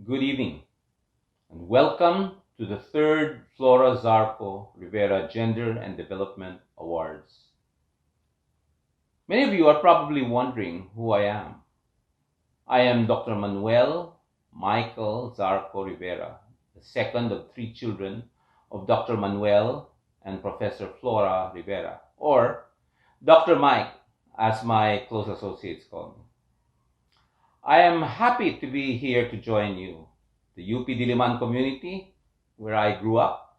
Good evening, and welcome to the third Flora Zarco Rivera Gender and Development Awards. Many of you are probably wondering who I am. I am Dr. Manuel Michael Zarco Rivera, the second of three children of Dr. Manuel and Professor Flora Rivera, or Dr. Mike, as my close associates call me. I am happy to be here to join you, the UP Diliman community, where I grew up.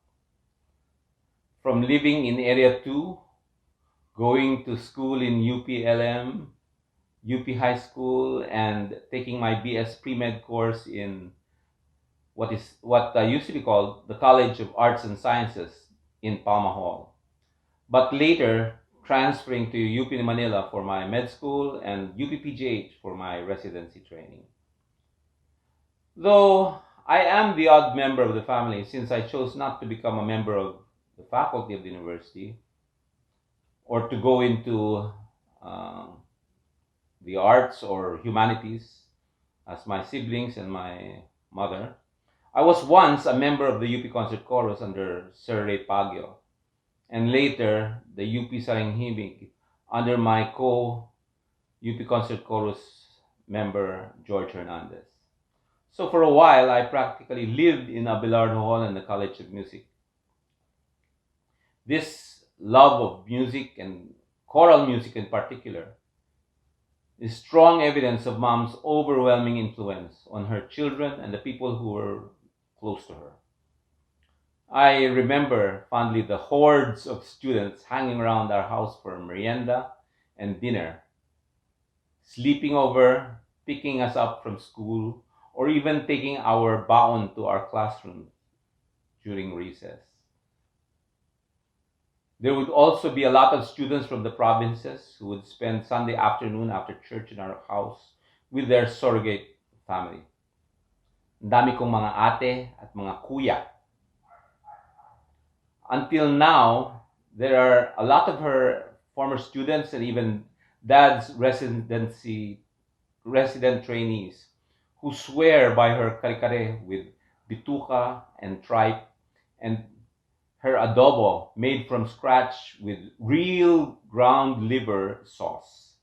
From living in Area 2, going to school in UPLM, UP High School and taking my BS Pre-Med course in what used to be called the College of Arts and Sciences in Palma Hall. But later, transferring to UP Manila for my med school and UP PGH for my residency training. Though I am the odd member of the family since I chose not to become a member of the faculty of the university or to go into the arts or humanities as my siblings and my mother. I was once a member of the UP Concert Chorus under Sir Ray Pagyo, and later the UP Saranghimig under my co-UP Concert Chorus member, George Hernandez. So for a while, I practically lived in Abelardo Hall and the College of Music. This love of music and choral music in particular is strong evidence of Mom's overwhelming influence on her children and the people who were close to her. I remember fondly the hordes of students hanging around our house for merienda and dinner, sleeping over, picking us up from school, or even taking our baon to our classrooms during recess. There would also be a lot of students from the provinces who would spend Sunday afternoon after church in our house with their surrogate family. Ang dami kong mga ate at mga kuya. Until now, there are a lot of her former students and even Dad's resident trainees who swear by her kare-kare with bituka and tripe and her adobo made from scratch with real ground liver sauce.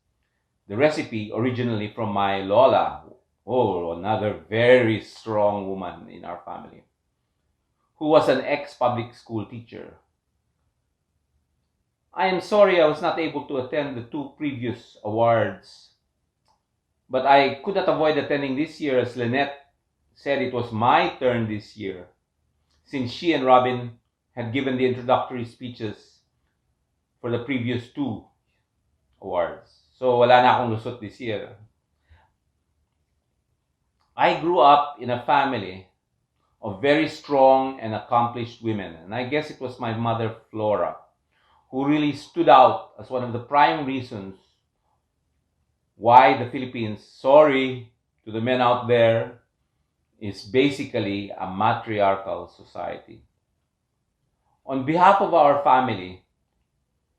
The recipe originally from my Lola, another very strong woman in our family, who was an ex-public school teacher. I am sorry I was not able to attend the 2 previous awards, but I could not avoid attending this year as Lynette said it was my turn this year, since she and Robin had given the introductory speeches for the previous 2 awards. So wala na akong lusot this year. I grew up in a family of very strong and accomplished women, and I guess it was my mother, Flora, who really stood out as one of the prime reasons why the Philippines, sorry to the men out there, is basically a matriarchal society. On behalf of our family,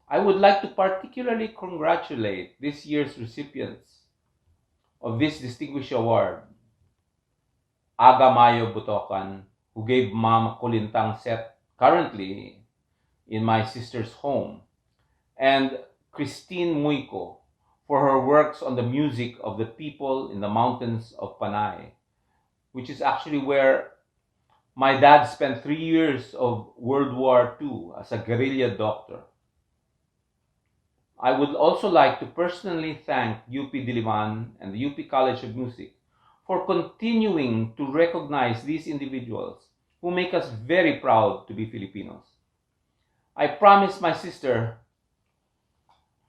I would like to particularly congratulate this year's recipients of this distinguished award, Aga Mayo Butocan, who gave Mom a kulintang set currently in my sister's home, and Christine Muyco for her works on the music of the people in the mountains of Panay, which is actually where my dad spent 3 years of World War II as a guerrilla doctor. I would also like to personally thank UP Diliman and the UP College of Music for continuing to recognize these individuals who make us very proud to be Filipinos. I promised my sister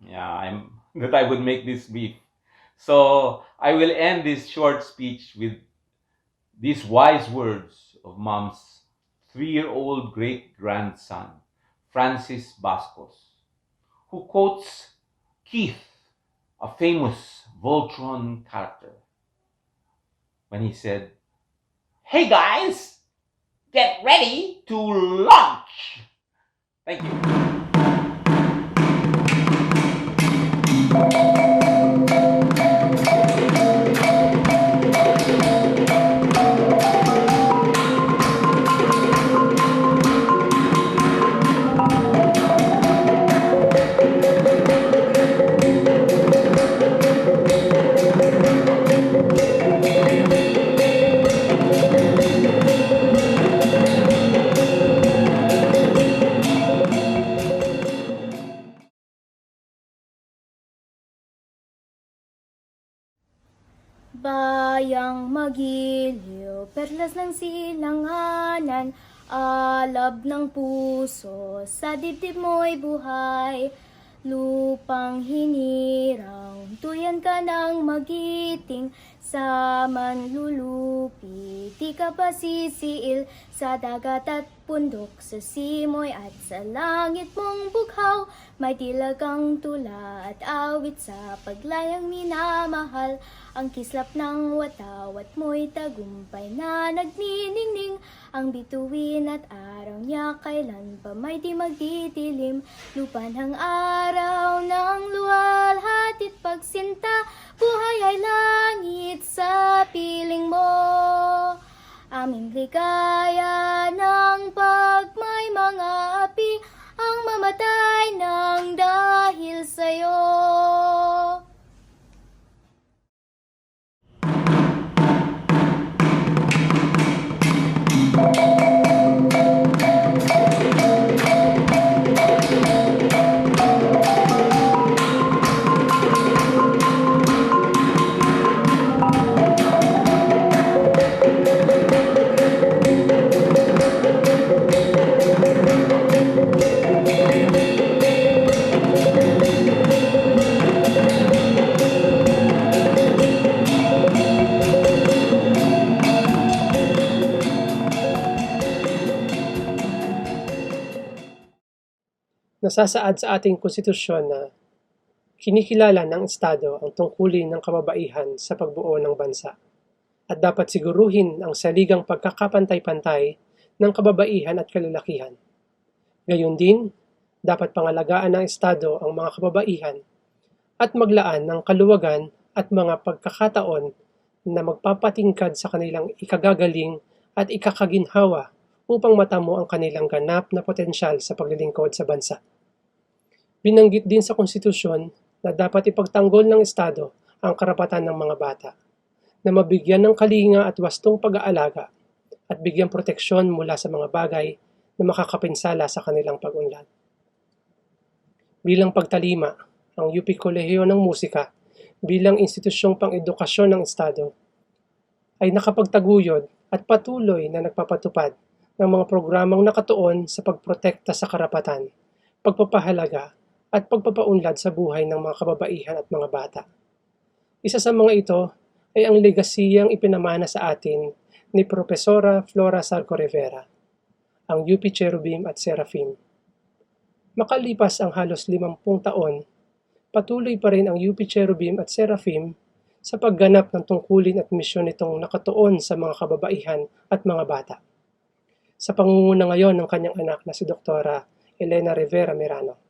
that I would make this brief. So I will end this short speech with these wise words of Mom's 3-year-old great-grandson, Francis Bascos, who quotes Keith, a famous Voltron character, when he said, "Hey guys, get ready to launch!" Thank you. Bayang magiliw, perlas ng silanganan, alab ng puso, sa dibdib mo'y buhay. lupang hinirang, tuyan ka ng magiting, sa manlulupi, di ka pa sisiil, sa dagat at bundok, sa simoy at sa langit mong bughaw, may tila kang tula at awit sa paglayang minamahal, ang kislap ng watawat mo'y tagumpay na nagniningning, ang bituin at araw niya kailan pa may di magdidilim, lupanhang araw ng luwalhati't pagsinta, buhay ay langit sa piling mo. Aming ligaya ng pagmay mga api, ang mamatay ng dahil sa'yo. Nasasaad sa ating konstitusyon na kinikilala ng Estado ang tungkulin ng kababaihan sa pagbuo ng bansa at dapat siguruhin ang saligang pagkakapantay-pantay ng kababaihan at kalalakihan. Gayon din, dapat pangalagaan ng Estado ang mga kababaihan at maglaan ng kaluwagan at mga pagkakataon na magpapatingkad sa kanilang ikagagaling at ikakaginhawa upang matamo ang kanilang ganap na potensyal sa paglilingkod sa bansa. Binanggit din sa konstitusyon na dapat ipagtanggol ng Estado ang karapatan ng mga bata na mabigyan ng kalinga at wastong pag-aalaga at bigyang proteksyon mula sa mga bagay na makakapinsala sa kanilang pag-unlad. Bilang pagtalima, ang UP Kolehiyo ng Musika bilang institusyong pang-edukasyon ng Estado ay nakapagtaguyod at patuloy na nagpapatupad ng mga programang nakatuon sa pagprotekta sa karapatan, pagpapahalaga at pagpapaunlad sa buhay ng mga kababaihan at mga bata. Isa sa mga ito ay ang legasiyang ipinamana sa atin ni Profesora Flora Zarco Rivera, ang UP Cherubim at Seraphim. Makalipas ang halos 50 taon, patuloy pa rin ang UP Cherubim at Seraphim sa pagganap ng tungkulin at misyon nitong nakatuon sa mga kababaihan at mga bata. Sa pangunguna ngayon ng kanyang anak na si Dr. Elena Rivera Merano.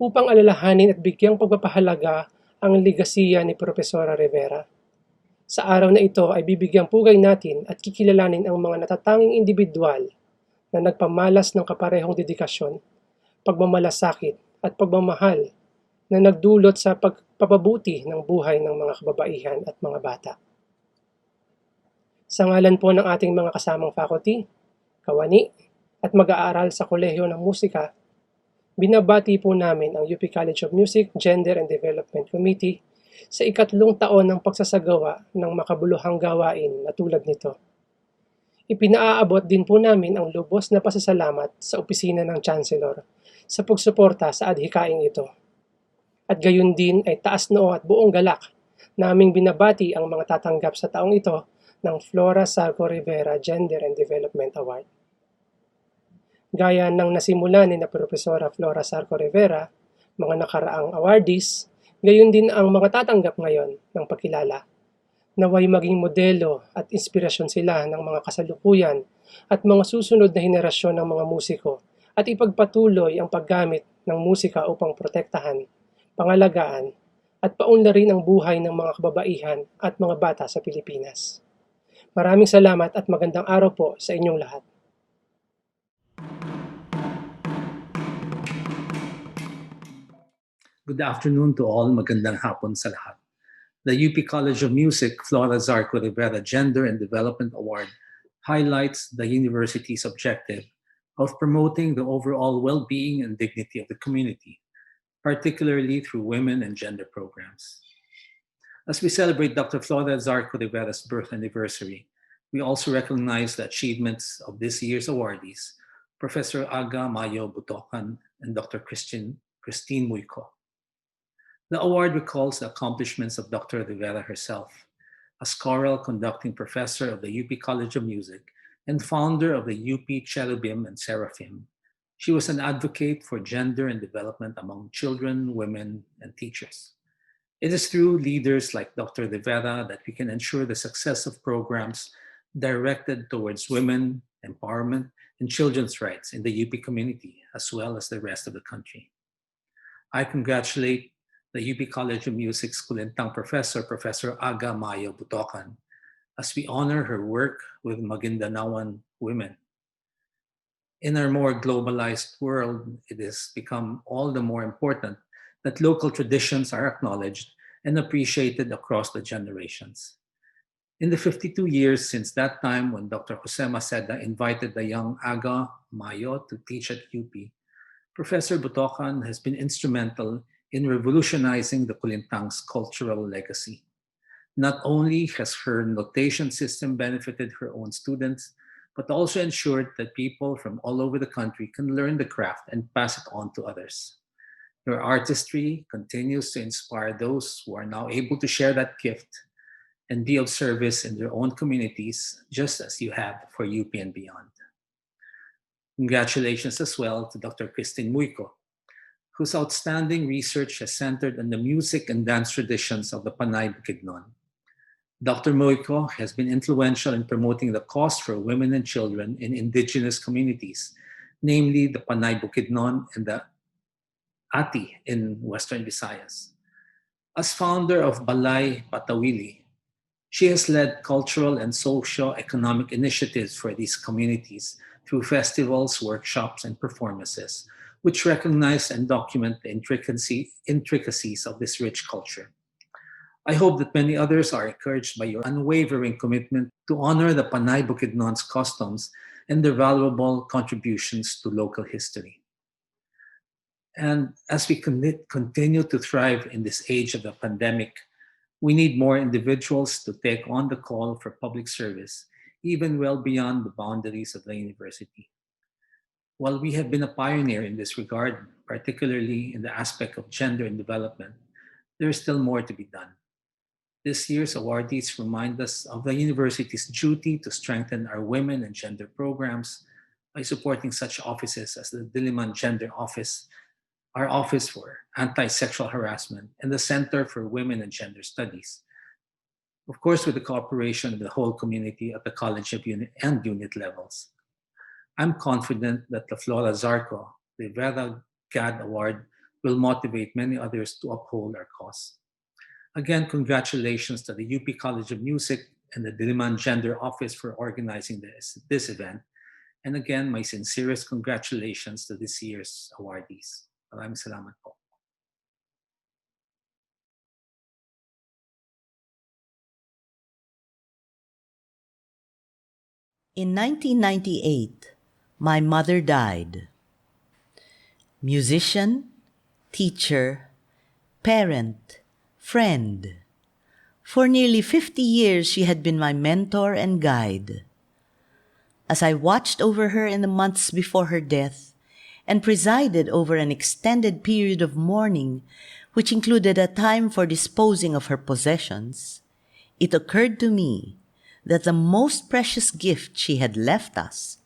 Upang alalahanin at bigyang pagpapahalaga ang legasiya ni Profesora Rivera. Sa araw na ito ay bibigyang pugay natin at kikilalanin ang mga natatanging individual na nagpamalas ng kaparehong dedikasyon, pagmamalasakit at pagmamahal na nagdulot sa pagpapabuti ng buhay ng mga kababaihan at mga bata. Sa ngalan po ng ating mga kasamang faculty, kawani at mag-aaral sa Kolehiyo ng Musika, binabati po namin ang UP College of Music, Gender and Development Committee sa ikatlong taon ng pagsasagawa ng makabuluhang gawain na tulad nito. Ipinaaabot din po namin ang lubos na pasasalamat sa opisina ng Chancellor sa pagsuporta sa adhikaing ito. At gayon din ay taas noo at buong galak naming binabati ang mga tatanggap sa taong ito ng Flora Zarco Rivera Gender and Development Award. Gaya ng nasimula ni na Profesora Flora Zarco Rivera, mga nakaraang awardees, gayon din ang mga tatanggap ngayon ng pagkilala. Naway maging modelo at inspirasyon sila ng mga kasalukuyan at mga susunod na henerasyon ng mga musiko at ipagpatuloy ang paggamit ng musika upang protektahan, pangalagaan at paunlarin ang buhay ng mga kababaihan at mga bata sa Pilipinas. Maraming salamat at magandang araw po sa inyong lahat. Good afternoon to all. Magandang hapon sa lahat. The UP College of Music Flora Zarco Rivera Gender and Development Award highlights the university's objective of promoting the overall well-being and dignity of the community, particularly through women and gender programs. As we celebrate Dr. Flora Zarco Rivera's birth anniversary, we also recognize the achievements of this year's awardees, Professor Aga Mayo Butocan and Dr. Christine Muyco. The award recalls the accomplishments of Dr. Rivera herself, a choral conducting professor of the UP College of Music and founder of the UP Cherubim and Seraphim. She was an advocate for gender and development among children, women, and teachers. It is through leaders like Dr. Rivera that we can ensure the success of programs directed towards women, empowerment, and children's rights in the UP community, as well as the rest of the country. I congratulate the UP College of Music's Kulintang professor, Professor Aga Mayo Butocan, as we honor her work with Magindanaoan women. In our more globalized world, it has become all the more important that local traditions are acknowledged and appreciated across the generations. In the 52 years since that time when Dr. Jose Maceda invited the young Aga Mayo to teach at UP, Professor Butocan has been instrumental in revolutionizing the Kulintang's cultural legacy. Not only has her notation system benefited her own students, but also ensured that people from all over the country can learn the craft and pass it on to others. Your artistry continues to inspire those who are now able to share that gift and be of service in their own communities, just as you have for UP and beyond. Congratulations as well to Dr. Christine Muyco, whose outstanding research has centered on the music and dance traditions of the Panay Bukidnon. Dr. Muyco has been influential in promoting the cause for women and children in indigenous communities, namely the Panay Bukidnon and the Ati in Western Visayas. As founder of Balay Patawili, she has led cultural and socio-economic initiatives for these communities through festivals, workshops, and performances, which recognize and document the intricacies of this rich culture. I hope that many others are encouraged by your unwavering commitment to honor the Panay Bukidnon's customs and their valuable contributions to local history. And as we continue to thrive in this age of the pandemic, we need more individuals to take on the call for public service, even well beyond the boundaries of the university. While we have been a pioneer in this regard, particularly in the aspect of gender and development, there is still more to be done. This year's awardees remind us of the university's duty to strengthen our women and gender programs by supporting such offices as the Diliman Gender Office, our Office for Anti-Sexual Harassment, and the Center for Women and Gender Studies. Of course, with the cooperation of the whole community at the college of unit and unit levels. I'm confident that the Flora Zarco Rivera GAD Award will motivate many others to uphold our cause. Again, congratulations to the UP College of Music and the Diliman Gender Office for organizing this event. And again, my sincerest congratulations to this year's awardees. Maraming salamat po. In 1998, my mother died. Musician, teacher, parent, friend. For nearly 50 years, she had been my mentor and guide. As I watched over her in the months before her death and presided over an extended period of mourning, which included a time for disposing of her possessions, it occurred to me that the most precious gift she had left us,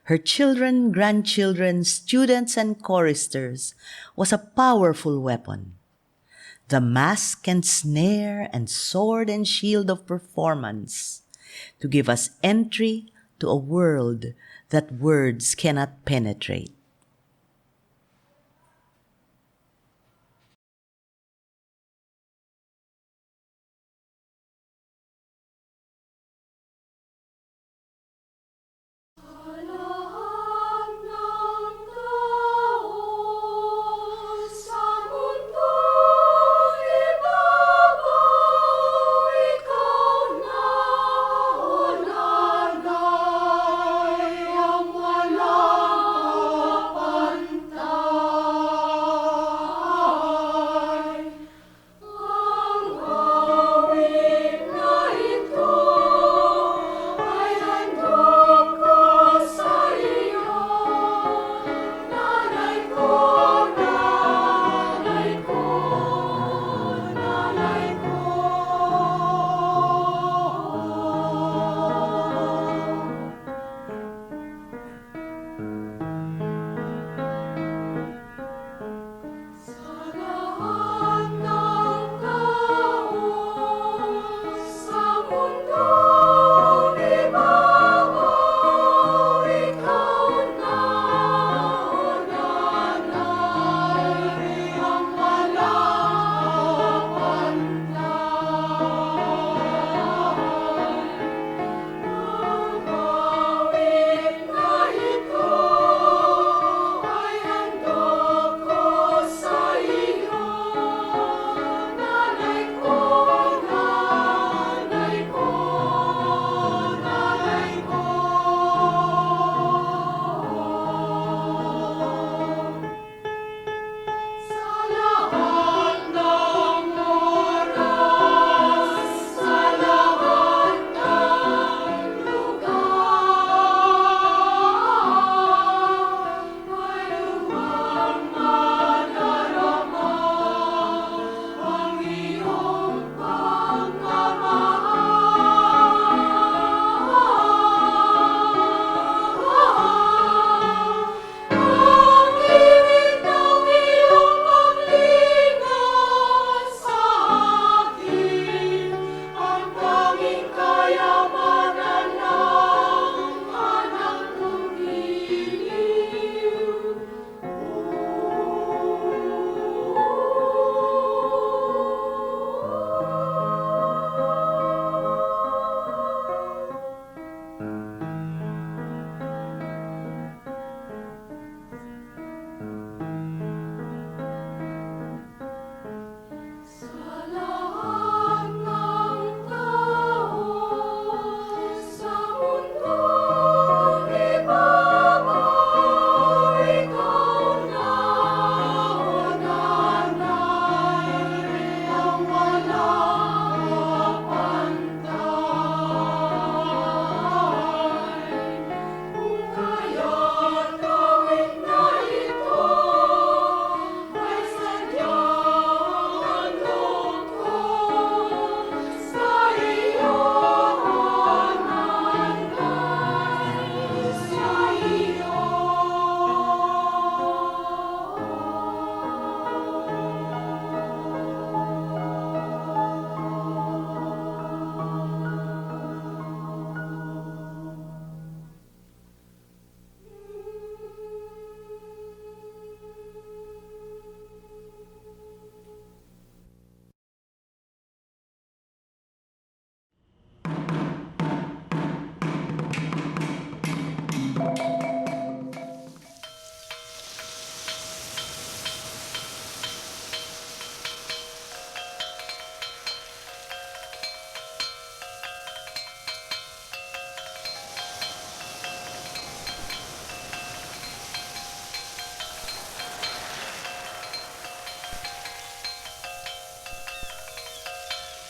her children, grandchildren, students, and choristers, was a powerful weapon. The mask and snare and sword and shield of performance to give us entry to a world that words cannot penetrate.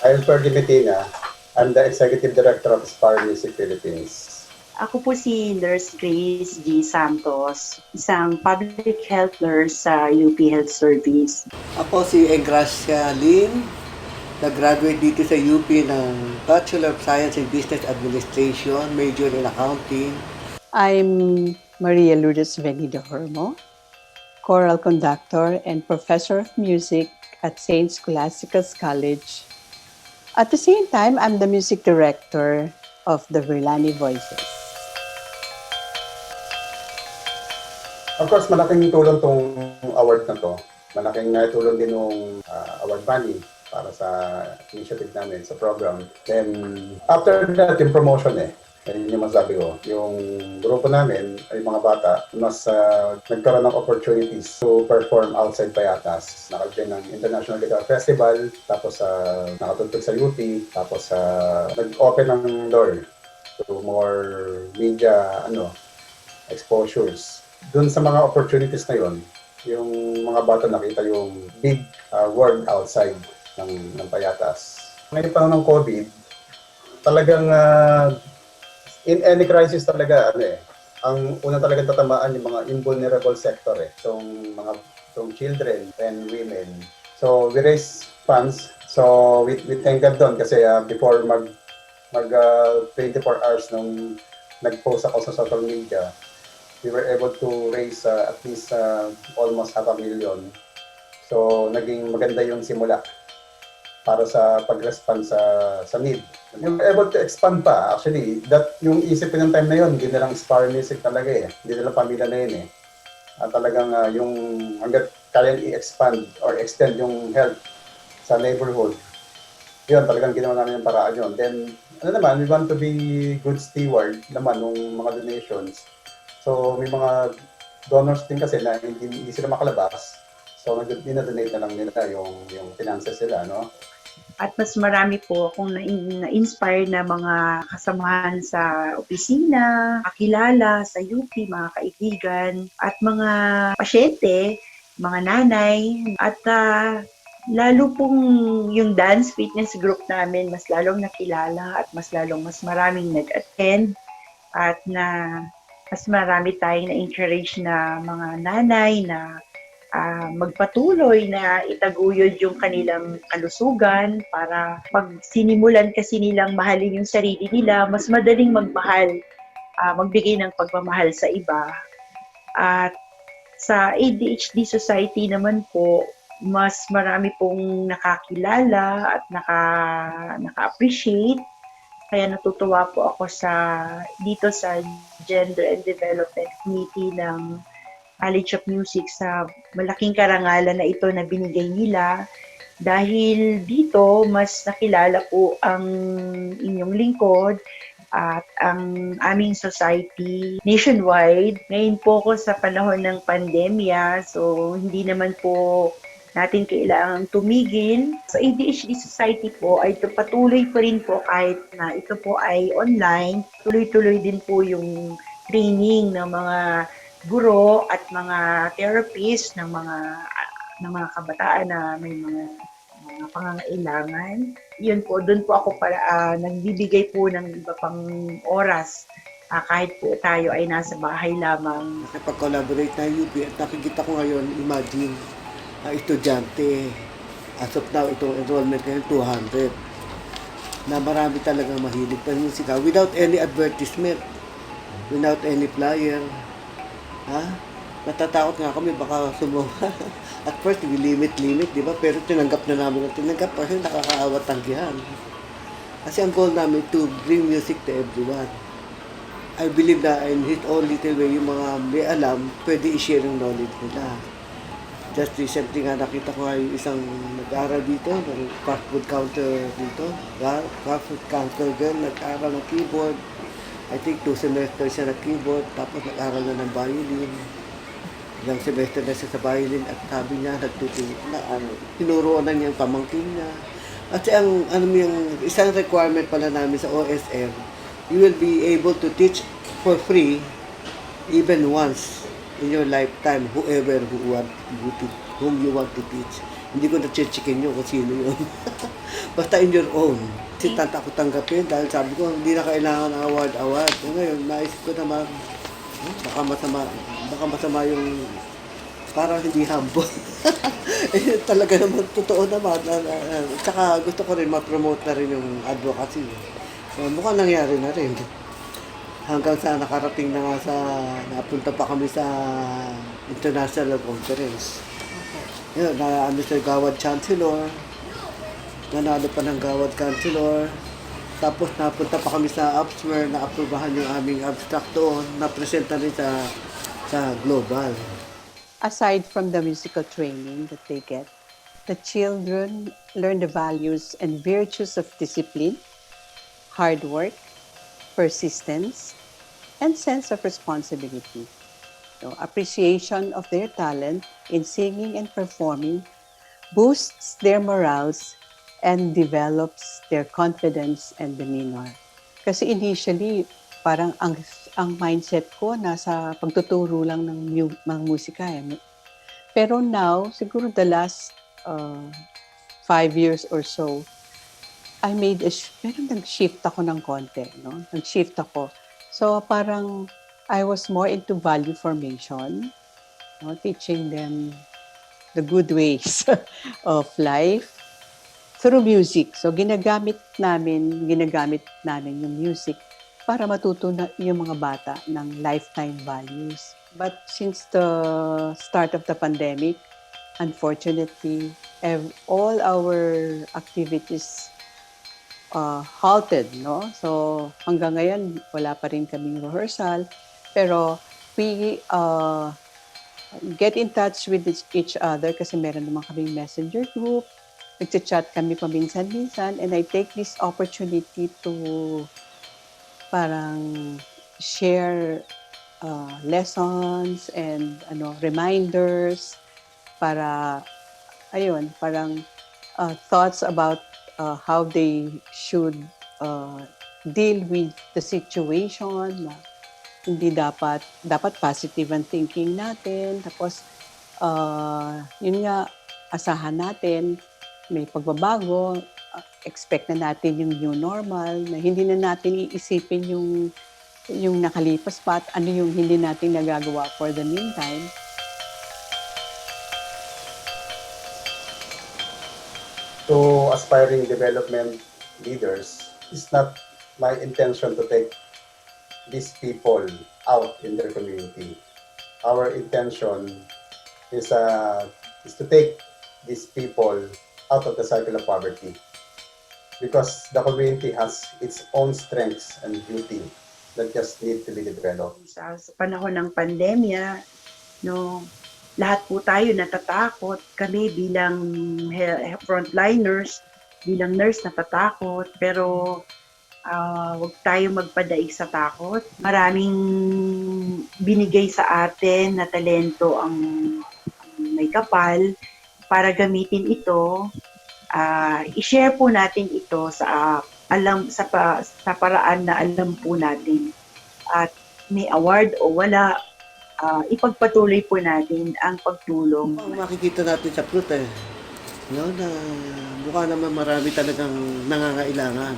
I'm Ferdy Medina. I'm the Executive Director of Aspire Music Philippines. Ako po si Nurse Grace G. Santos, isang public health nurse sa UP Health Service. Ako si Engracia Lin, nag-graduate dito sa UP ng Bachelor of Science in Business Administration, major in Accounting. I'm Maria Lourdes Venido Hormo, choral conductor and professor of music at St. Scholastica's College. At the same time, I'm the music director of the Verlani Voices. Of course, malaking tulong tong award na to. Malaking tulong din ng award money para sa initiative namin, sa program. Then, after that, yung promotion Yun yung masabi ko. Yung grupo namin, ay mga bata, mas nagkaroon ng opportunities to perform outside Payatas. Nakagyan ng International Guitar Festival, tapos nakatugtog sa UP, tapos nag-open ng door to more media exposures. Doon sa mga opportunities na yon, yung mga bata nakita yung big world outside ng Payatas. Ngayon pa ng COVID, talagang in any crisis talaga, ang una talagang tatamaan yung mga invulnerable sector itong children and women. So we raise funds. So we thank God doon kasi before mag 24 hours nung nag-post ako sa social media, we were able to raise at least almost 500,000. So naging maganda yung simula para sa pag-respond sa need. Yung able to expand pa, actually, yung isipin ng time na yun, hindi nilang Aspire Music talaga hindi nilang pamilya na yun At talagang yung hanggat kayang i-expand or extend yung help sa neighborhood, yun, talagang ginawa namin yung paraan yun. Then, we want to be good steward naman ng mga donations. So, may mga donors din kasi na hindi sila makalabas. So, dinadonate na lang nila yung finances sila, no? At mas marami po akong na-inspire na mga kasamahan sa opisina, kakilala sa UP, mga kaibigan, at mga pasyente, mga nanay, at lalo pong yung dance fitness group namin, mas lalong nakilala at mas maraming nag-attend at mas marami tayong na-encourage na mga nanay na magpatuloy na itaguyod yung kanilang kalusugan para pag sinimulan kasi nilang mahalin yung sarili nila, mas madaling magmahal, magbigay ng pagmamahal sa iba. At sa ADHD Society naman po, mas marami pong nakakilala at naka-appreciate. Kaya natutuwa po ako dito sa Gender and Development Committee ng College of Music sa malaking karangalan na ito na binigay nila dahil dito mas nakilala po ang inyong lingkod at ang aming society nationwide. Ngayon po ako sa panahon ng pandemya, so hindi naman po natin kailangang tumigil. Sa ADHD Society po ay patuloy pa rin po kahit na ito po ay online. Tuloy-tuloy din po yung training ng mga guro at mga therapist ng mga kabataan na may mga pangangailangan. Yun po, doon po ako para nagbibigay po ng iba pang oras kahit po tayo ay nasa bahay lamang. Nakipag-collaborate na UP at nakikita ko ngayon, imagine, estudyante, as of now, itong enrollment ngayon, 200. Na marami talagang mahilig pa musika without any advertisement, without any flyer. Natatakot nga kami baka sumama. At first, limit, di ba? Pero tinanggap na namin kasi nakakaawa tanggihan. Kasi ang goal namin to bring music to everyone. I believe na in his own little way, yung mga may alam, pwede i-share yung knowledge nila. Just recently nga nakita ko yung isang nag-aaral dito, ng fast food counter dito. Fast food counter girl, nag-aaral ng keyboard. I think 2 semesters siya nag-keyboard, tapos nag-aral na ng violin. Ilang semester na siya sa violin at sabi niya, tinuruan na niya yung pamangkin niya. At yung isang requirement pala namin sa OSM, you will be able to teach for free even once in your lifetime whom you want to teach. Hindi ko na-checkin yun kung sino yun. Basta in your own. Kasi tata ko tanggapin dahil sabi ko, hindi na kailangan ng award. Ngayon, naisip ko naman, baka masama yung parang hindi humble. Eh, talaga naman, totoo naman. Tsaka gusto ko rin ma-promote na rin yung advocacy. So, mukhang nangyari na rin. Hanggang sa nakarating na nga napunta pa kami sa international conference. Yun, na Mr. Gawad Chancellor, nanalo pa ng Gawad Chancellor. Tapos napunta pa kami sa Upsmer na aprubahan yung aming abstract doon, na-present na rin sa global. Aside from the musical training that they get, the children learn the values and virtues of discipline, hard work, persistence, and sense of responsibility. So, appreciation of their talent in singing and performing boosts their morals and develops their confidence and demeanor. Kasi initially, parang ang mindset ko nasa pagtuturo lang ng musika eh. Pero now, siguro the last 5 years or so, I made pero nag-shift ako ng konti, no? Nag-shift ako. So parang I was more into value formation, no? Teaching them the good ways of life through music. So ginagamit namin yung music para matuto na yung mga bata ng lifetime values. But since the start of the pandemic, unfortunately, all our activities halted, no? So hanggang ngayon, wala pa rin kaming rehearsal. Pero we get in touch with each other kasi meron naman kaming messenger group. Nagchat kami paminsan-minsan and I take this opportunity to parang share lessons and reminders para ayun, parang thoughts about how they should deal with the situation na hindi dapat positive ang thinking natin. Tapos, yun nga, asahan natin, may pagbabago, expect na natin yung new normal, na hindi na natin iisipin yung nakalipas pa at ano yung hindi natin nagagawa for the meantime. To aspiring development leaders, it's not my intention to take these people out in their community. Our intention is to take these people out of the cycle of poverty because the community has its own strengths and beauty that just need to be developed. Sa panahon ng pandemya, no, lahat po tayo natatakot. Kami bilang frontliners, bilang nurse natatakot. Pero huwag tayo magpadaig sa takot. Maraming binigay sa atin na talento ang may kapal para gamitin ito. I-share po natin ito sa paraan na alam po natin. At may award o wala, ipagpatuloy po natin ang pagtulong. Makikita natin sa Prof no, na mukha naman marami talagang nangangailangan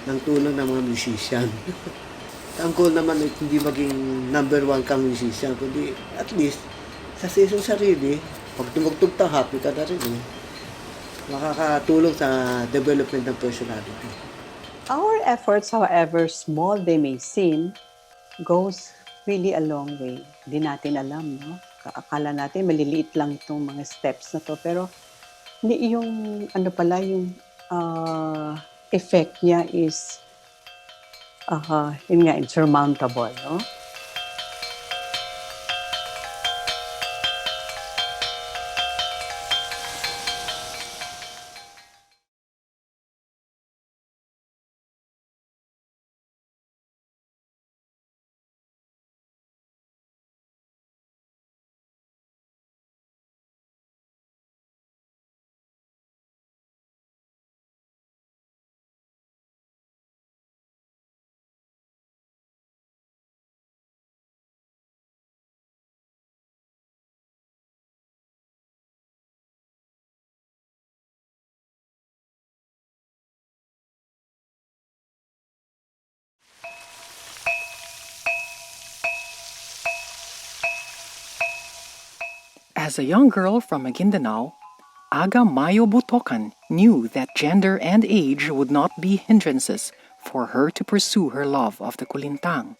ng tulong ng mga musician. Ang goal naman ay hindi maging number 1 kang musician, kundi at least sa siyong sarili, pag tumugtog ka, happy ka na rin eh. Makakatulong sa development ng personality. Our efforts, however small they may seem, goes really a long way. Hindi natin alam, no? Akala natin maliliit lang itong mga steps na to, pero yung yung effect niya is yun nga, insurmountable, no? As a young girl from Maguindanao, Aga Mayo Butocan knew that gender and age would not be hindrances for her to pursue her love of the kulintang.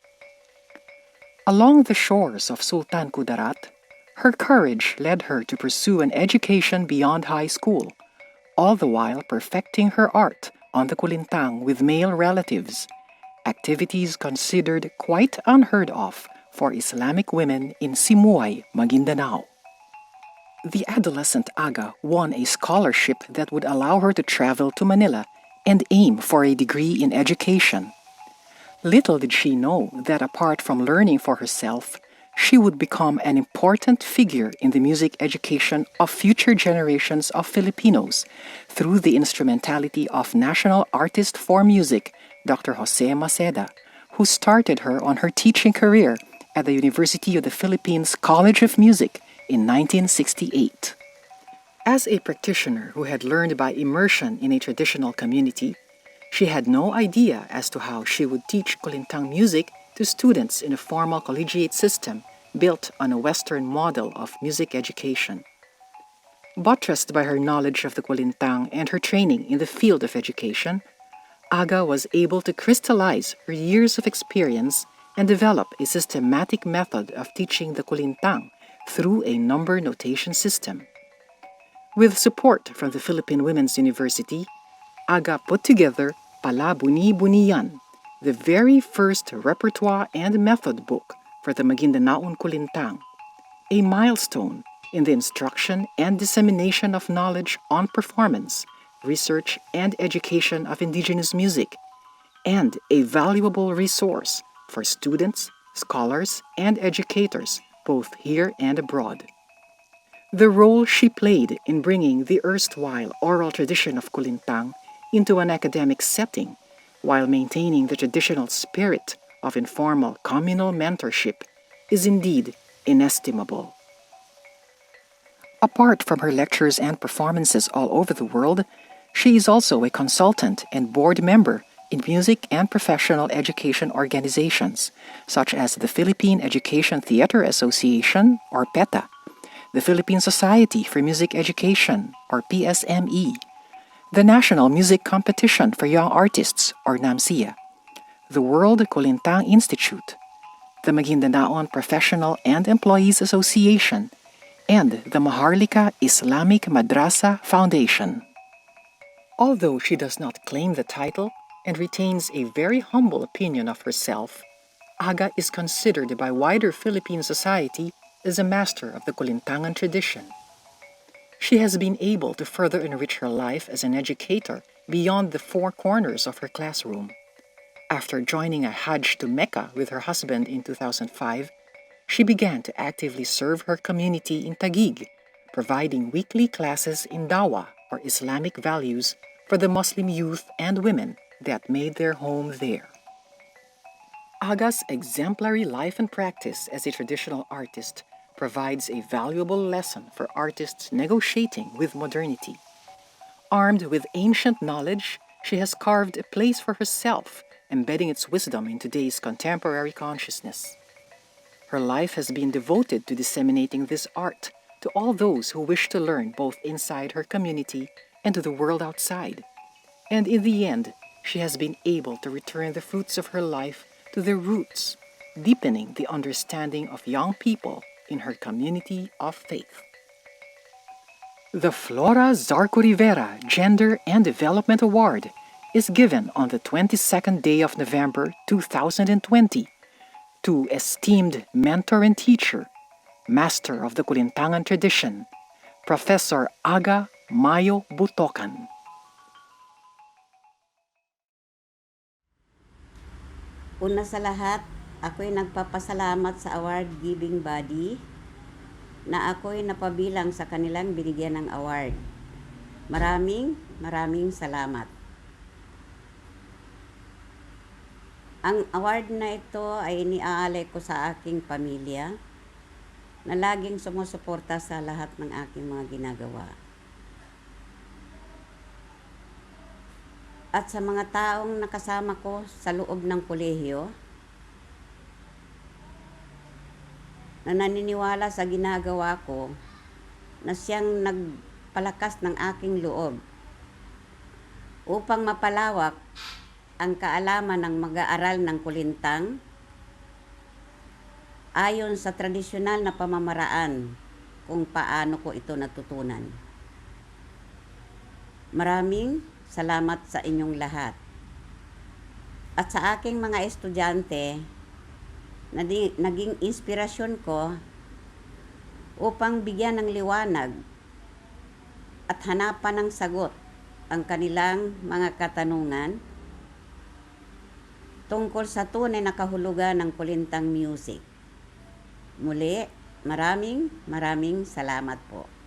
Along the shores of Sultan Kudarat, her courage led her to pursue an education beyond high school, all the while perfecting her art on the kulintang with male relatives, activities considered quite unheard of for Islamic women in Simuay, Maguindanao. The adolescent Aga won a scholarship that would allow her to travel to Manila and aim for a degree in education. Little did she know that apart from learning for herself, she would become an important figure in the music education of future generations of Filipinos through the instrumentality of national artist for music, Dr. Jose Maceda, who started her on her teaching career at the University of the Philippines College of Music in 1968. As a practitioner who had learned by immersion in a traditional community, she had no idea as to how she would teach kulintang music to students in a formal collegiate system built on a Western model of music education. Buttressed by her knowledge of the kulintang and her training in the field of education, Aga was able to crystallize her years of experience and develop a systematic method of teaching the kulintang through a number notation system. With support from the Philippine Women's University, Aga put together Pala Buni Buniyan, the very first repertoire and method book for the Maguindanaon kulintang, a milestone in the instruction and dissemination of knowledge on performance, research, and education of indigenous music, and a valuable resource for students, scholars, and educators both here and abroad. The role she played in bringing the erstwhile oral tradition of kulintang into an academic setting while maintaining the traditional spirit of informal communal mentorship is indeed inestimable. Apart from her lectures and performances all over the world, she is also a consultant and board member in music and professional education organizations such as the Philippine Education Theater Association, or PETA, the Philippine Society for Music Education, or PSME, the National Music Competition for Young Artists, or NAMSIA, the World Kulintang Institute, the Maguindanaon Professional and Employees Association, and the Maharlika Islamic Madrasa Foundation. Although she does not claim the title and retains a very humble opinion of herself, Aga is considered by wider Philippine society as a master of the kulintangan tradition. She has been able to further enrich her life as an educator beyond the four corners of her classroom. After joining a Hajj to Mecca with her husband in 2005, she began to actively serve her community in Taguig, providing weekly classes in Dawa, or Islamic values, for the Muslim youth and women that made their home there. Aga's exemplary life and practice as a traditional artist provides a valuable lesson for artists negotiating with modernity. Armed with ancient knowledge, she has carved a place for herself, embedding its wisdom in today's contemporary consciousness. Her life has been devoted to disseminating this art to all those who wish to learn both inside her community and to the world outside. And in the end, she has been able to return the fruits of her life to their roots, deepening the understanding of young people in her community of faith. The Flora Zarco Rivera Gender and Development Award is given on the 22nd day of November 2020 to esteemed mentor and teacher, master of the Kulintangan tradition, Professor Aga Mayo Butocan. Una sa lahat, ako'y nagpapasalamat sa award-giving body na ako'y napabilang sa kanilang binigyan ng award. Maraming salamat. Ang award na ito ay iniaalay ko sa aking pamilya na laging sumusuporta sa lahat ng aking mga ginagawa. At sa mga taong nakasama ko sa loob ng kolehiyo na naniniwala sa ginagawa ko na siyang nagpalakas ng aking loob upang mapalawak ang kaalaman ng mag-aaral ng kulintang ayon sa tradisyonal na pamamaraan kung paano ko ito natutunan. Maraming salamat sa inyong lahat. At sa aking mga estudyante, naging inspirasyon ko upang bigyan ng liwanag at hanapan ng sagot ang kanilang mga katanungan tungkol sa tunay na kahulugan ng kulintang music. Muli, maraming salamat po.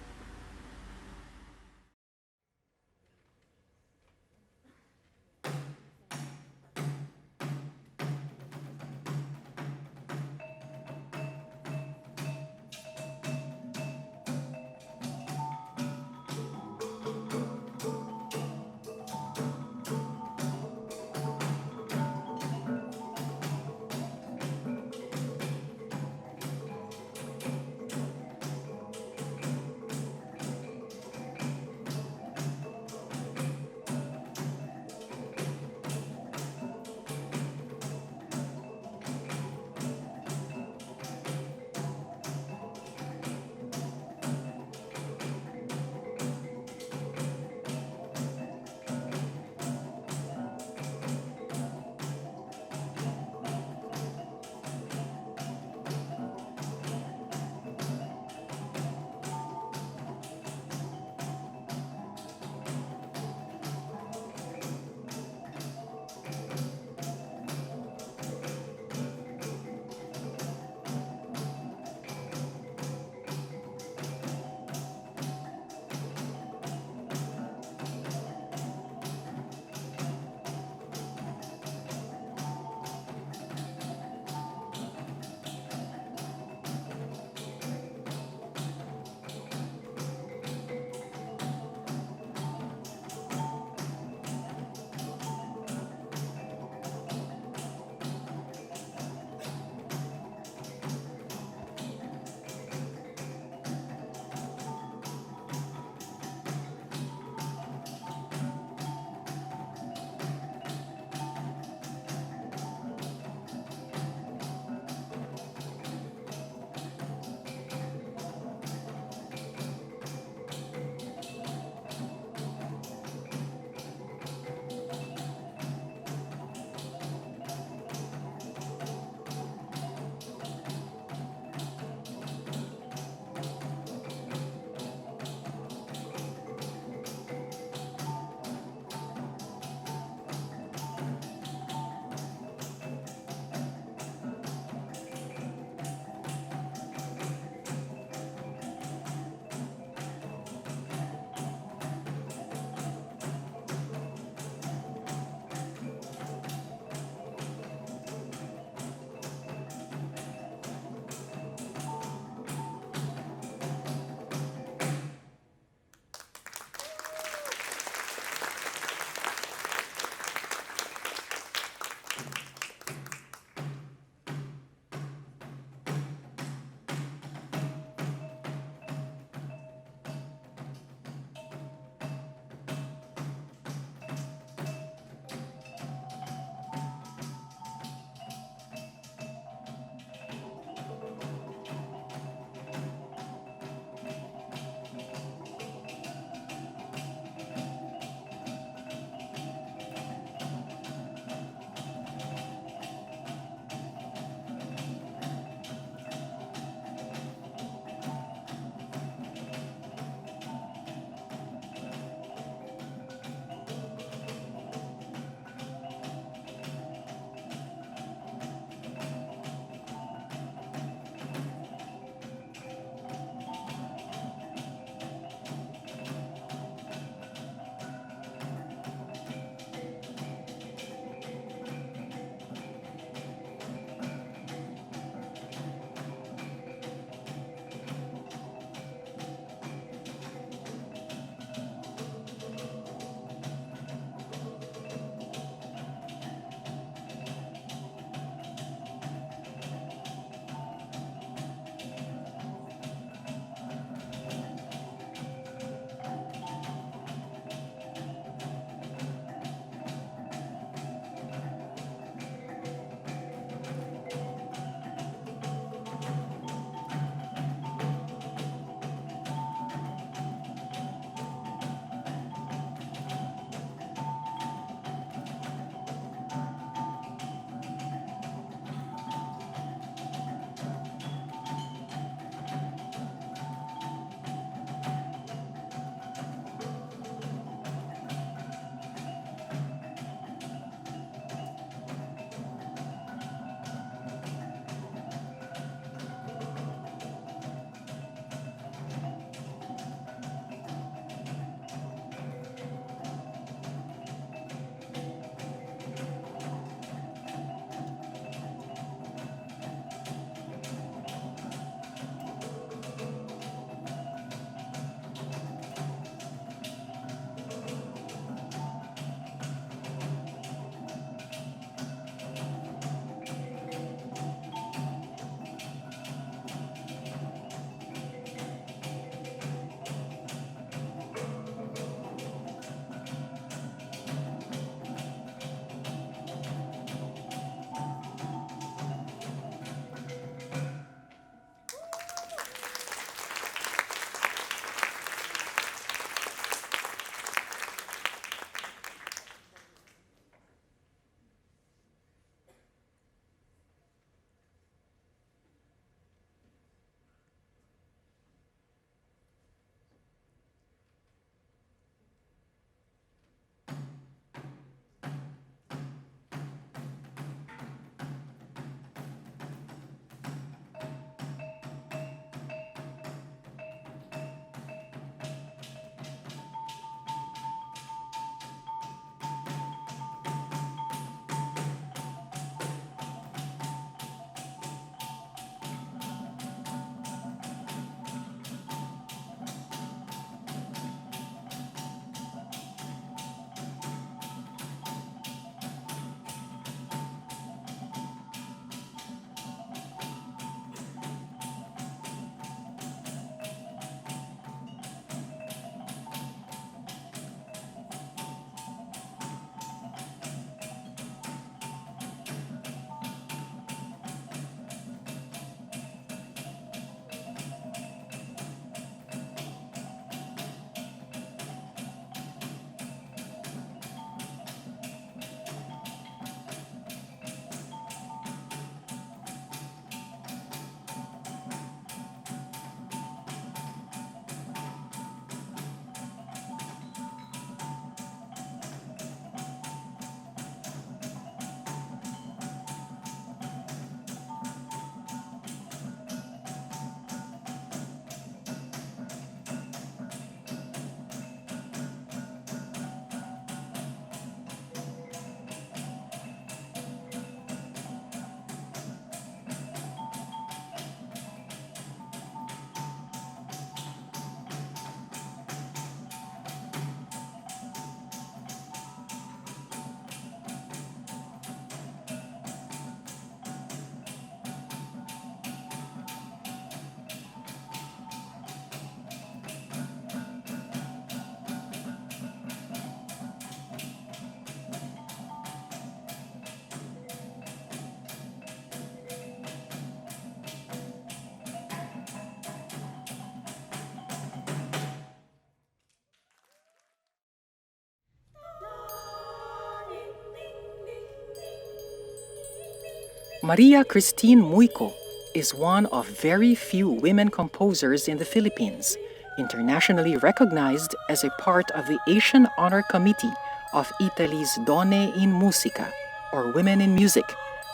Maria Christine Muyco is one of very few women composers in the Philippines, internationally recognized as a part of the Asian Honor Committee of Italy's Donne in Musica, or Women in Music,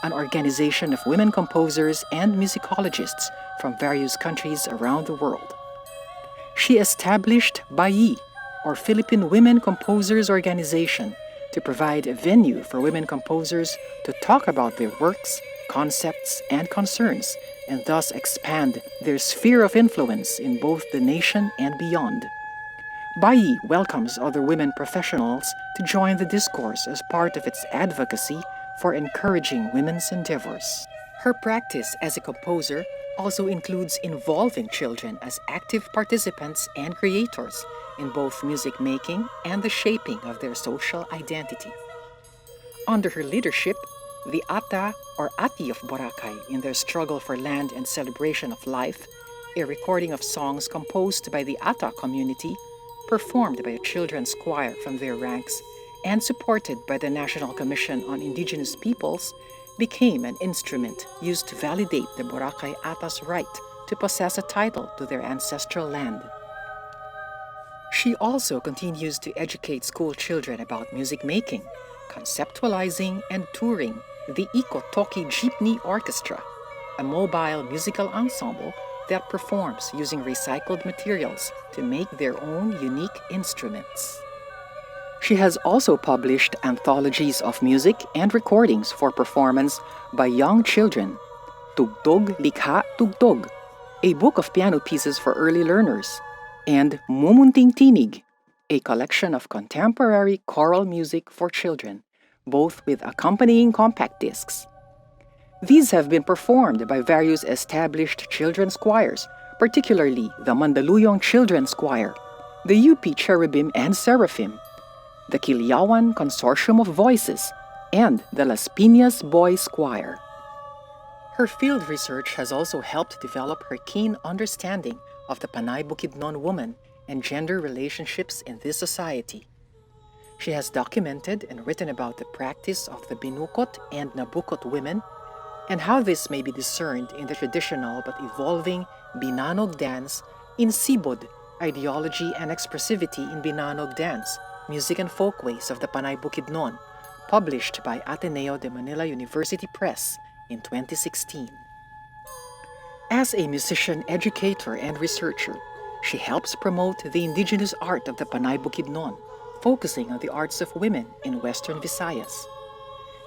an organization of women composers and musicologists from various countries around the world. She established BAYI, or Philippine Women Composers Organization, to provide a venue for women composers to talk about their works, concepts, and concerns, and thus expand their sphere of influence in both the nation and beyond. BAYI welcomes other women professionals to join the discourse as part of its advocacy for encouraging women's endeavors. Her practice as a composer also includes involving children as active participants and creators in both music making and the shaping of their social identity. Under her leadership, the Ata or Ati of Boracay, in their struggle for land and celebration of life, a recording of songs composed by the Ata community, performed by a children's choir from their ranks, and supported by the National Commission on Indigenous Peoples, became an instrument used to validate the Boracay Ata's right to possess a title to their ancestral land. She also continues to educate school children about music making, conceptualizing and touring the Iko Toki Jeepney Orchestra, a mobile musical ensemble that performs using recycled materials to make their own unique instruments. She has also published anthologies of music and recordings for performance by young children, Tugtog Likha Tugtog, a book of piano pieces for early learners, and Mumunting Tinig, a collection of contemporary choral music for children, both with accompanying compact discs. These have been performed by various established children's choirs, particularly the Mandaluyong Children's Choir, the UP Cherubim and Seraphim, the Kilyawan Consortium of Voices, and the Las Piñas Boys Choir. Her field research has also helped develop her keen understanding of the Panay Bukidnon woman and gender relationships in this society. She has documented and written about the practice of the Binukot and Nabukot women and how this may be discerned in the traditional but evolving Binanog dance, in Sibod, ideology and expressivity in Binanog dance, music and folkways of the Panay Bukidnon, published by Ateneo de Manila University Press in 2016. As a musician, educator, and researcher, she helps promote the indigenous art of the Panay Bukidnon, focusing on the arts of women in Western Visayas.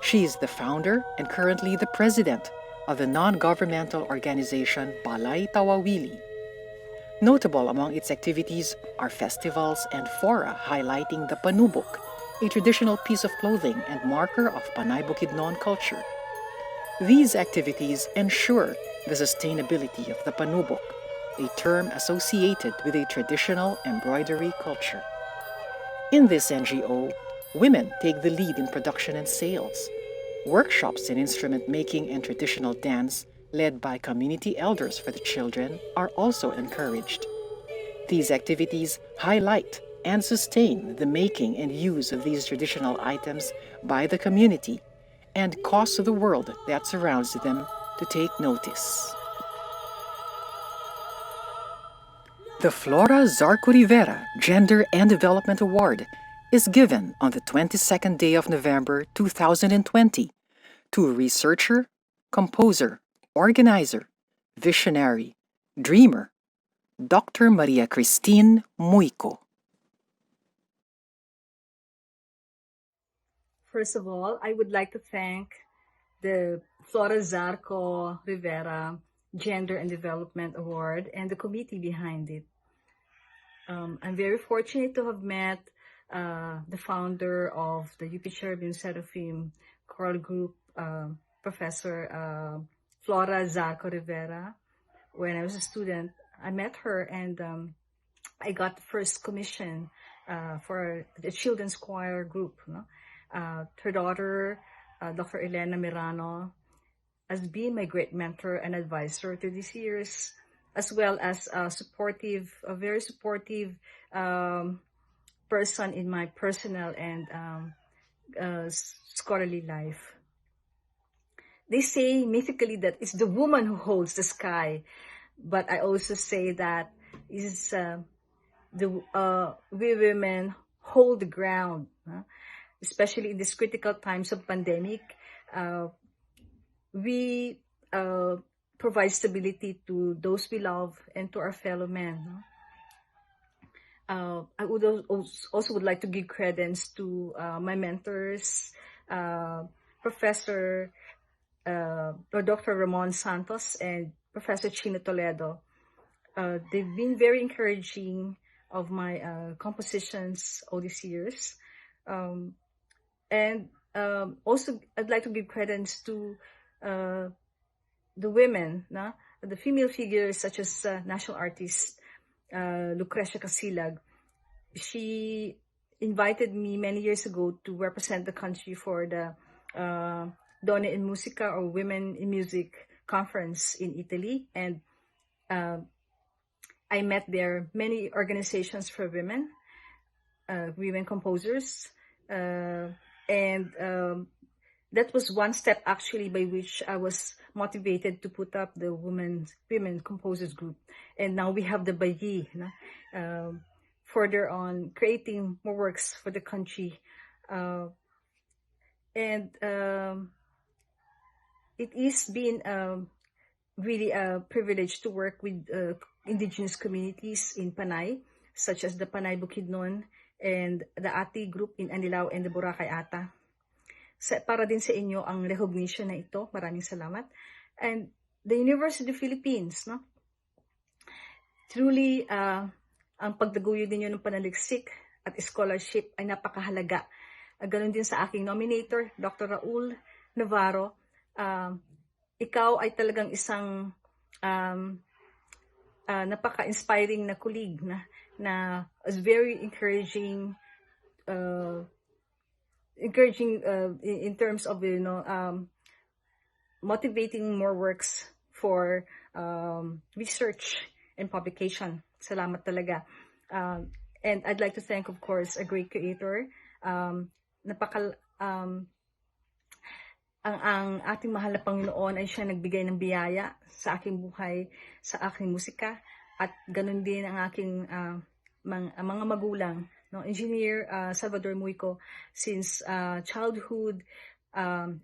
She is the founder and currently the president of the non-governmental organization Balay Tawawili. Notable among its activities are festivals and fora highlighting the panubok, a traditional piece of clothing and marker of Panay Bukidnon culture. These activities ensure the sustainability of the panubok, a term associated with a traditional embroidery culture. In this NGO, women take the lead in production and sales. Workshops in instrument making and traditional dance, led by community elders for the children, are also encouraged. These activities highlight and sustain the making and use of these traditional items by the community and cause the world that surrounds them to take notice. The Flora Zarco Rivera Gender and Development Award is given on the 22nd day of November 2020 to a researcher, composer, organizer, visionary, dreamer, Dr. Maria Christine Muyco. First of all, I would like to thank the Flora Zarco Rivera Gender and Development Award and the committee behind it. I'm very fortunate to have met the founder of the UP Cherubim Seraphim choral group, Professor Flora Zarco Rivera. When I was a student, I met her and I got the first commission for the children's choir group. Her daughter, Dr. Elena Mirano, has been my great mentor and advisor to these years, as well as a very supportive person in my personal and scholarly life. they say mythically that it's the woman who holds the sky, but I also say that is we women hold the ground, especially in these critical times of pandemic. We provide stability to those we love and to our fellow men. I would also would like to give credence to my mentors, Professor or Dr. Ramon Santos and Professor Chino Toledo. They've been very encouraging of my compositions all these years. And also, I'd like to give credence to the women, the female figures such as national artist Lucrecia Casilag. She invited me many years ago to represent the country for the Donne in Musica, or Women in Music conference in Italy, and I met there many organizations for women, women composers, and that was one step actually by which I was motivated to put up the women composers group, and now we have the Bayi, further on creating more works for the country, and it is been really a privilege to work with indigenous communities in Panay, such as the Panay Bukidnon and the Ati group in Anilao and the Boracay Ata. Para din sa inyo ang recognition na ito. Maraming salamat. And the University of the Philippines, truly, ang pagdaguyod ninyo ng panaliksik at scholarship ay napakahalaga. Ganon din sa aking nominator, Dr. Raul Navarro. Ikaw ay talagang isang napaka-inspiring na colleague na is very encouraging in terms of motivating more works for research and publication. Salamat talaga. And I'd like to thank, of course, a great creator. Ang ating mahal na Panginoon ay siya nagbigay ng biyaya sa aking buhay, sa aking musika, at ganun din ang aking mga magulang. Engineer Salvador Muyco, since childhood,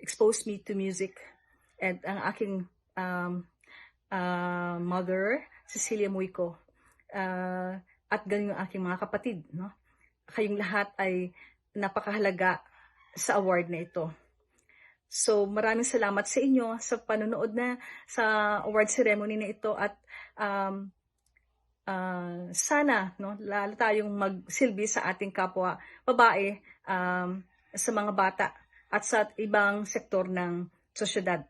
exposed me to music, and ang aking mother, Cecilia Muyco, at ganun yung aking mga kapatid. Kayong lahat ay napakahalaga sa award na ito. So maraming salamat sa inyo sa panonood na sa award ceremony na ito, at sana lalo tayong magsilbi sa ating kapwa babae, sa mga bata at sa ibang sektor ng sosyedad.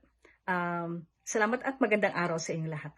Salamat at magandang araw sa inyong lahat.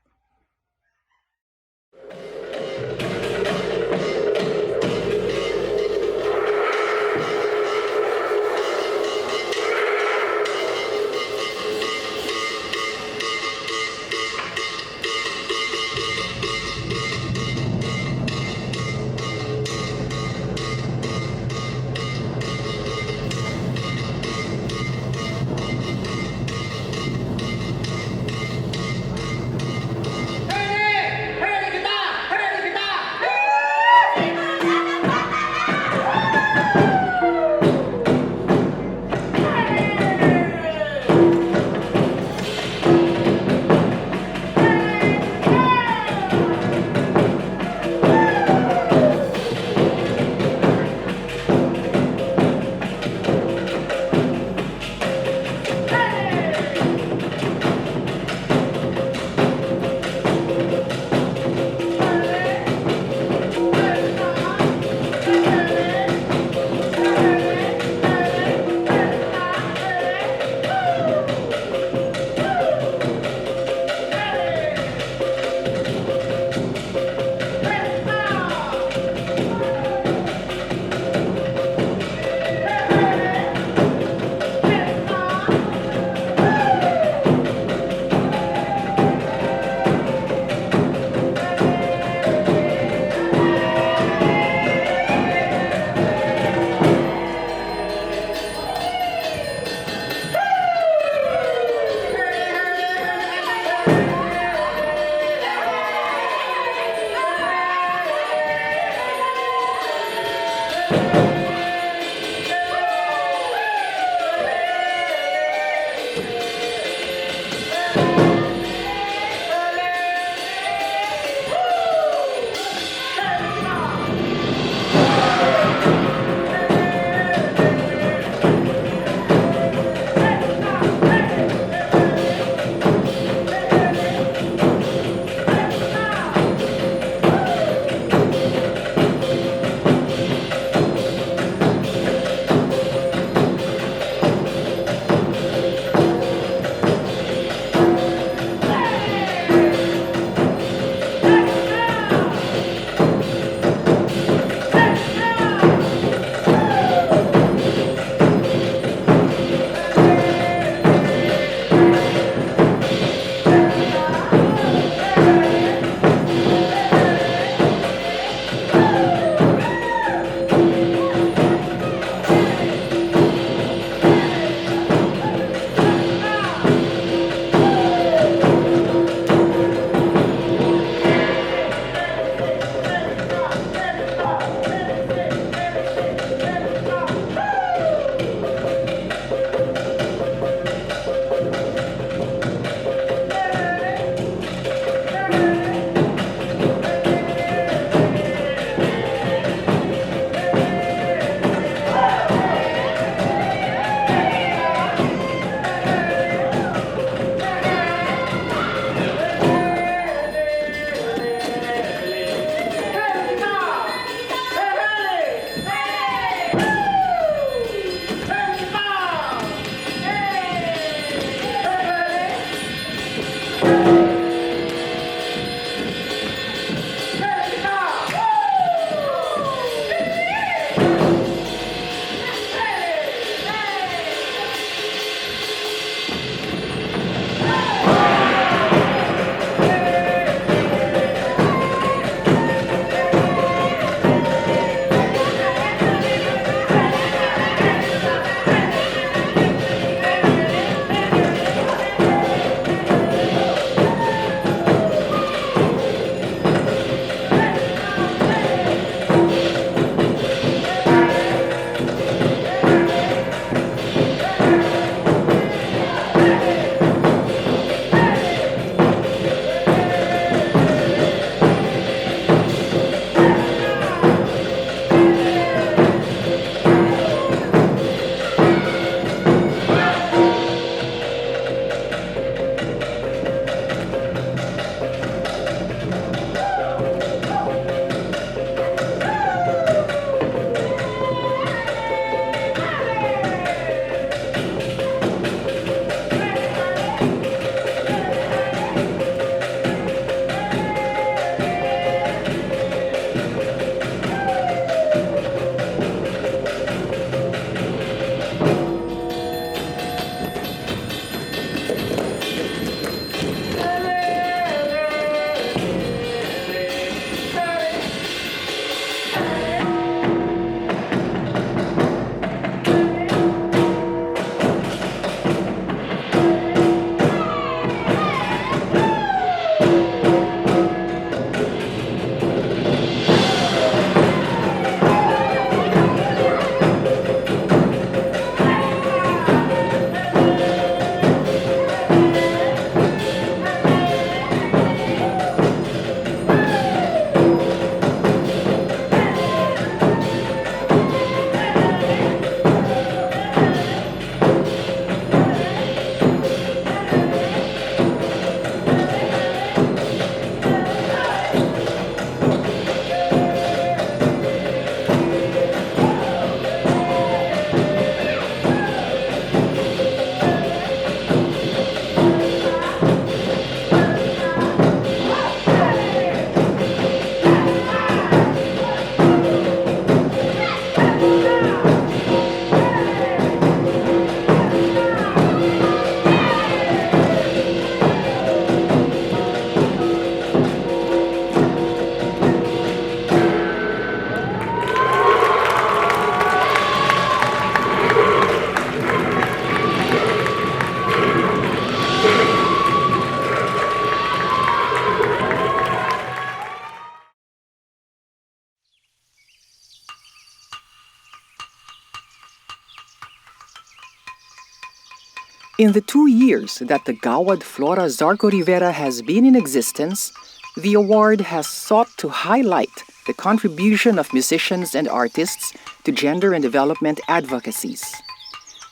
In the 2 years that the Gawad Flora Zarco Rivera has been in existence, the award has sought to highlight the contribution of musicians and artists to gender and development advocacies.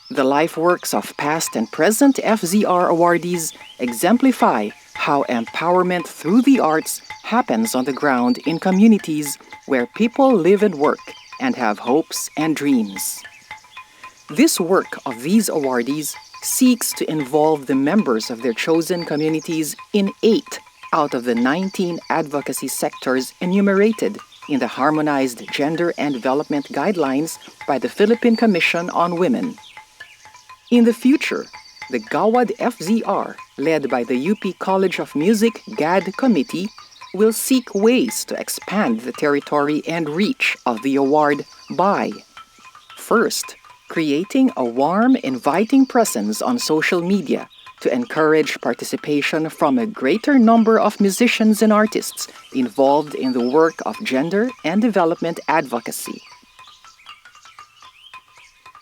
The life works of past and present FZR awardees exemplify how empowerment through the arts happens on the ground in communities where people live and work and have hopes and dreams. This work of these awardees seeks to involve the members of their chosen communities in 8 out of the 19 advocacy sectors enumerated in the Harmonized Gender and Development Guidelines by the Philippine Commission on Women. In the future, the Gawad FZR, led by the UP College of Music GAD Committee, will seek ways to expand the territory and reach of the award by first, creating a warm, inviting presence on social media to encourage participation from a greater number of musicians and artists involved in the work of gender and development advocacy.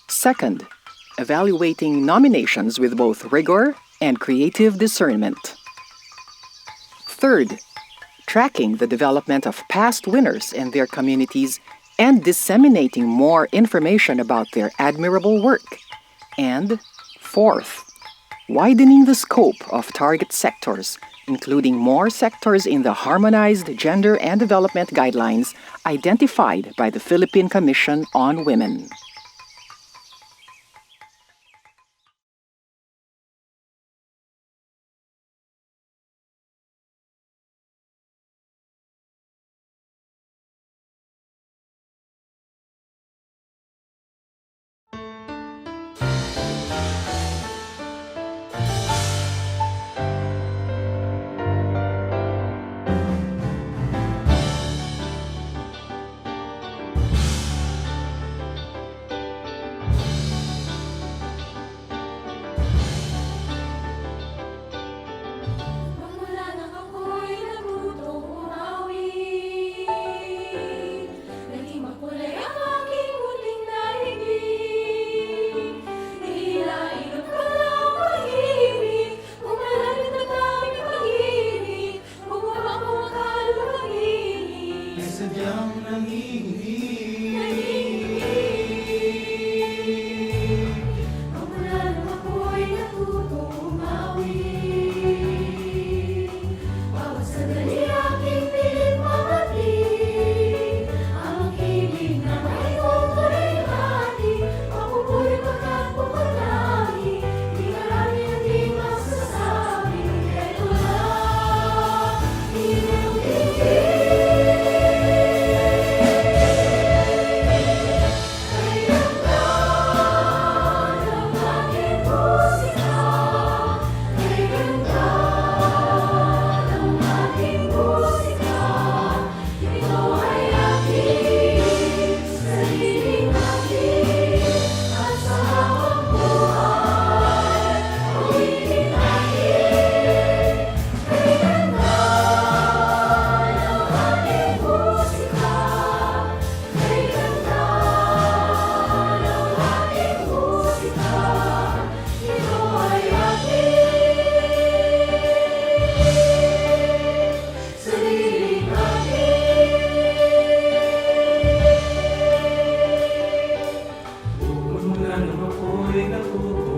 Second, evaluating nominations with both rigor and creative discernment. Third, tracking the development of past winners and their communities and disseminating more information about their admirable work. And fourth, widening the scope of target sectors, including more sectors in the Harmonized Gender and Development Guidelines identified by the Philippine Commission on Women. Mula nang ako'y natuto